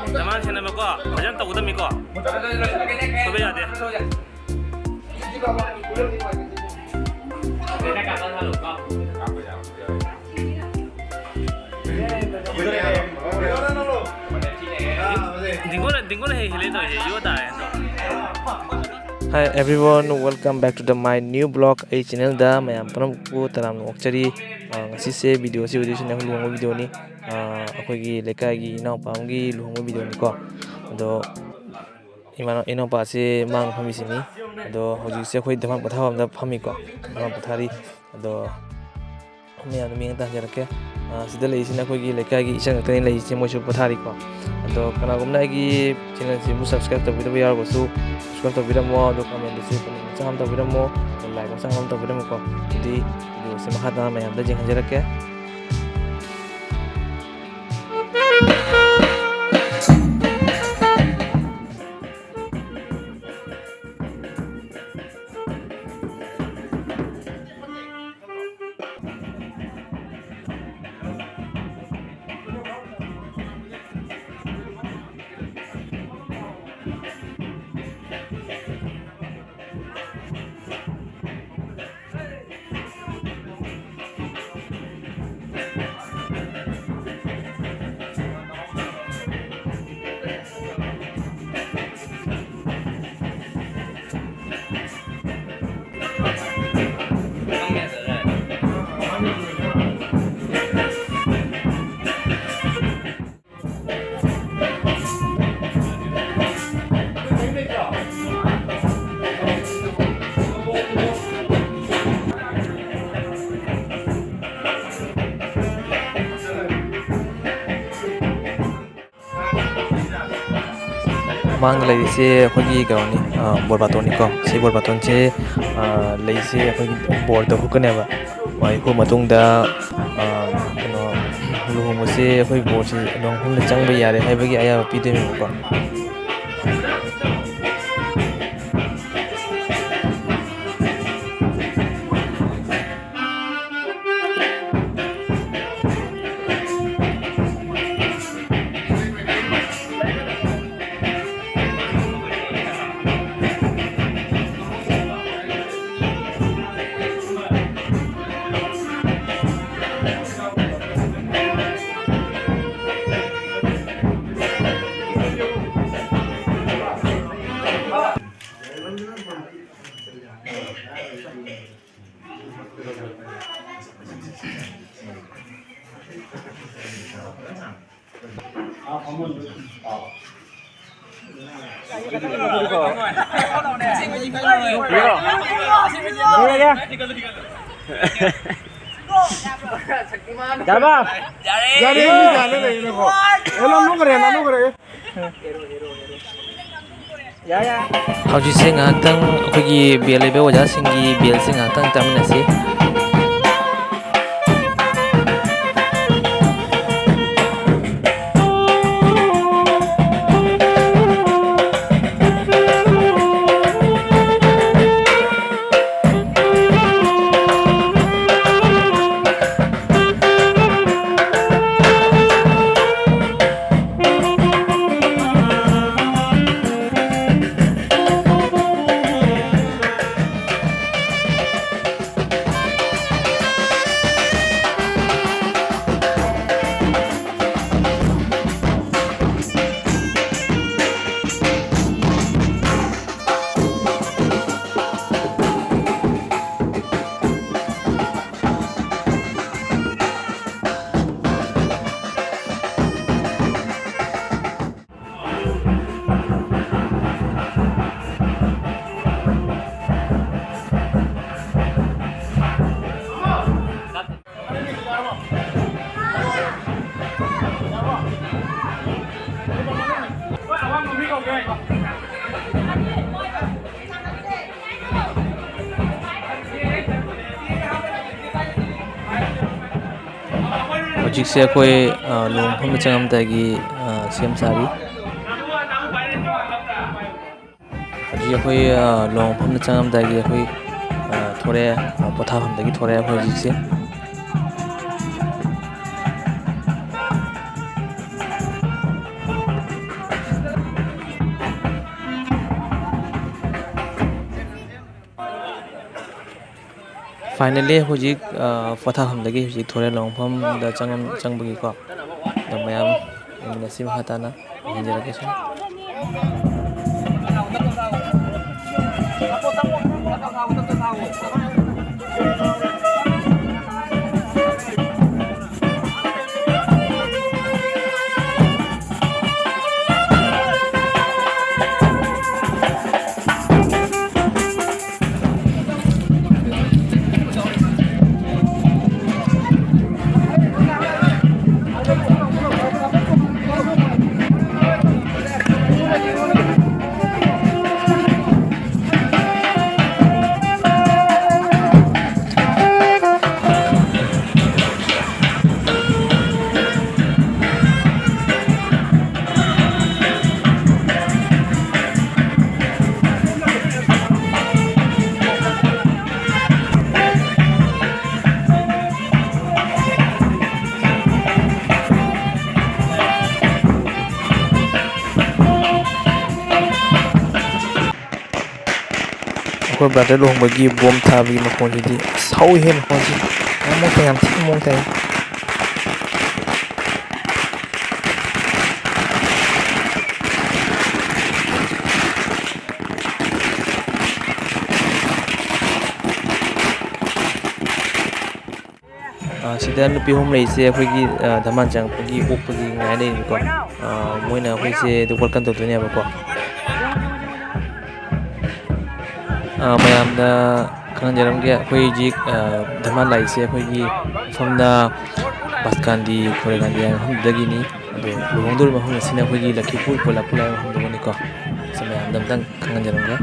Zaman sini meko, jangan tahu udah meko. Coba ya deh. Hi everyone, welcome back to my new blog. Channel da mayam panam ko taram nokchari ngasi se video si na luhongba video ni akhoi lekai gi inau pam gi luhongba video ni ko ado inau pa se mang phami sini ado hoji se akhoi damang pathawam da phami ko damang pathari ado mayam mi ta jarake sida lei sina akhoi gi lekai gi isang tani lei se moisu pathari ko ado kana gumna gi channel si mu subscribe to video yar bosu subscribe to video mo do comment di sini sam to video mo like sam to video mo ko jadi video se mahata mayam da jeng jarake mang lei se akhoi ga ni bor baton ni ko se bor baton che lei se akhoi bor da hukane ba mai ko matung da kano luhongba se akhoi bor se nong hum le chang ba yare hai ba gi aya pi de mi ko Hauji se ngatang akhoi bel lebe oja singi bel se ngatang taminasi ꯍꯧꯖꯤꯛꯁꯦ ꯑꯩꯈꯣꯏ ꯂꯨꯍꯣꯡꯐꯝꯗ ꯆꯪꯉꯝꯗꯥꯏꯒꯤ ꯁꯦꯝ ꯁꯥꯔꯤ ꯍꯧꯖꯤꯛ ꯑꯩꯈꯣꯏ ꯂꯨꯍꯣꯡꯐꯝꯗ ꯆꯪꯉꯝꯗꯥꯏꯒꯤ ꯑꯩꯈꯣꯏ ꯊꯣꯔꯛꯑꯦ ꯄꯣꯊꯥꯐꯝꯗꯒꯤ ꯊꯣꯔꯛꯑꯦ ꯑꯩꯈꯣꯏ ꯍꯧꯖꯤꯛꯁꯦ finally ꯍꯧꯖꯤꯛ ꯄꯣꯊꯥꯐꯝꯗꯒꯤ ꯍꯧꯖꯤꯛ ꯊꯣꯔꯛꯑꯦ ꯂꯨꯍꯣꯡꯐꯝꯗ ꯆꯪꯕꯒꯤꯀꯣ ꯑꯗꯣ ꯃꯌꯥꯝ ꯌꯦꯡꯃꯤꯟꯅꯁꯤ ꯃꯈꯥ ꯇꯥꯅ ꯌꯦꯡꯖꯔꯛꯀꯦ ꯁꯨꯝ ꯑꯩꯈꯣꯏ ꯕ꯭ꯔꯗꯔ ꯂꯨꯍꯣꯡꯕꯒꯤ ꯕꯣꯝ ꯊꯥꯕꯒꯤ ꯃꯈꯣꯟꯁꯤꯗꯤ ꯁꯧꯏꯍꯦ ꯃꯈꯣꯟꯁꯤ ꯌꯥꯝ ꯊꯤꯅ ꯃꯑꯣꯡ ꯇꯥꯏ ꯁꯤꯗ ꯅꯨꯄꯤ ꯑꯍꯨꯝ ꯂꯩꯔꯤꯁꯦ ꯑꯩꯈꯣꯏꯒꯤ ꯙꯃꯥꯟ ꯆꯪꯉꯛꯄꯒꯤ ꯑꯣꯛꯄꯒꯤ ꯉꯥꯏ ꯂꯩꯔꯤꯅꯤꯀꯣ ꯃꯣꯏꯅ ꯑꯩꯈꯣꯏꯁꯦ ꯋꯦꯜꯀꯝ ꯇꯧꯗꯣꯏꯅꯦꯕꯀꯣ ꯃꯌꯥꯝꯅ ꯈꯪꯍꯟꯖꯔꯝꯒꯦ ꯑꯩꯈꯣꯏ ꯍꯧꯖꯤꯛ ꯙꯃꯥꯟ ꯂꯥꯛꯏꯁꯦ ꯑꯩꯈꯣꯏꯒꯤ ꯃꯐꯝꯗ ꯕꯥꯁꯀꯥꯟꯗꯤ ꯈꯣꯔꯦꯒꯥꯟꯗꯤ ꯍꯥꯏꯕ ꯃꯐꯝꯗꯨꯗꯒꯤꯅꯤ ꯑꯗꯣ ꯂꯨꯍꯣꯡꯗꯧꯔꯤꯕ ꯃꯐꯝ ꯑꯁꯤꯅ ꯑꯩꯈꯣꯏꯒꯤ ꯂꯛꯈꯤꯄꯨꯔ ꯄꯣꯂꯥꯄꯨꯔ ꯍꯥꯏꯕ ꯃꯐꯝꯗꯨꯅꯤꯀꯣ ꯁꯤ ꯃꯌꯥꯝꯗ ꯑꯝꯇꯪ ꯈꯪꯍꯟꯖꯔꯝꯒꯦ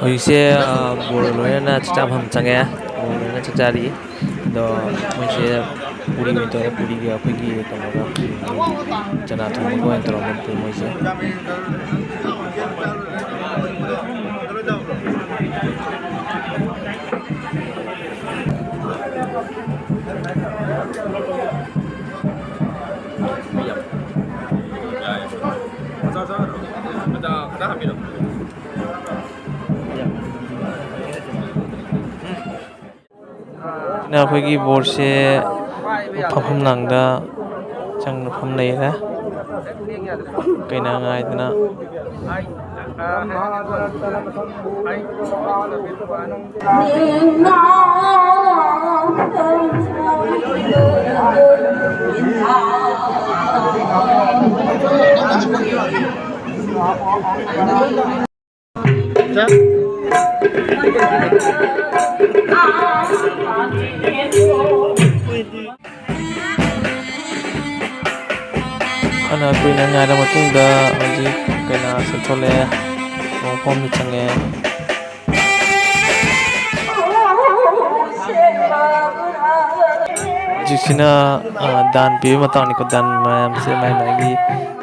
ꯍꯧꯖꯤꯛꯁꯦ ꯕꯣꯔ ꯂꯣꯏꯅꯅ ꯆꯥꯛꯆꯥꯐꯝ ꯆꯪꯉꯦ ꯕꯣꯔ ꯂꯣꯏꯅ ꯆꯥꯛ ꯆꯥꯔꯤ ꯑꯗꯣ ꯃꯣꯏꯁꯦ ꯄꯨꯔꯤ ꯑꯣꯏꯅ ꯇꯧꯔꯦ ꯄꯨꯔꯤꯒ ꯑꯩꯈꯣꯏꯒꯤ ꯀꯩꯅꯣꯒ ꯆꯅꯥ ꯊꯣꯡꯕꯒ ꯑꯣꯏꯅ ꯇꯧꯔꯝꯃꯦ ꯃꯣꯏꯁꯦ ꯑꯩꯈꯣꯏꯒꯤ ꯕꯣꯔꯁꯦ ꯐꯝꯐꯝ ꯂꯥꯡꯗ ꯆꯪꯐꯝ ꯂꯩꯔꯦ ꯀꯩꯅꯥ ꯉꯥꯏꯗꯅ Ana kuina ngara matungda hojik kaina sathole mongkhom ni change jisina dan pi matang ni ko dan mayam se mai magi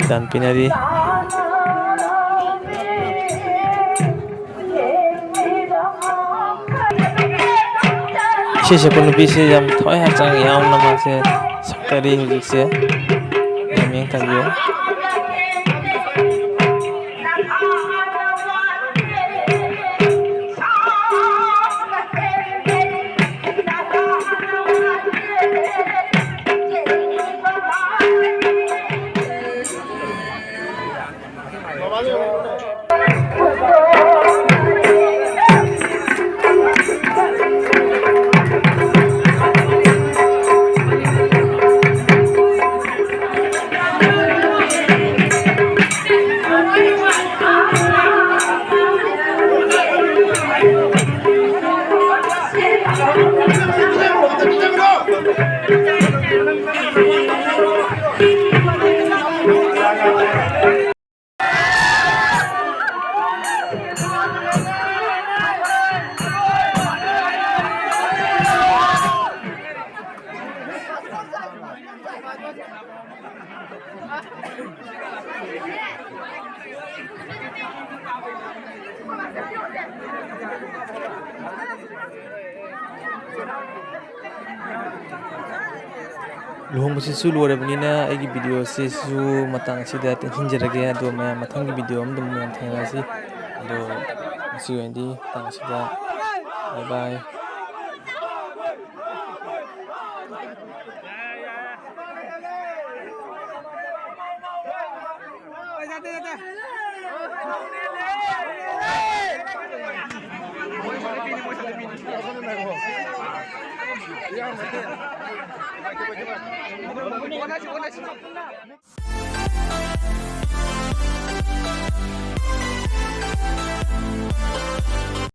dan pinari se pun bi se jam thoi ha chang yam na ma se sakari hojik se yameng tanjo luhongbasisu lorabanina aigi video se su matang sida tensinjarage ado mayam mathangi video amdum mayam thangrasi ado ngasi wendi tang sida bye bye. Coba coba.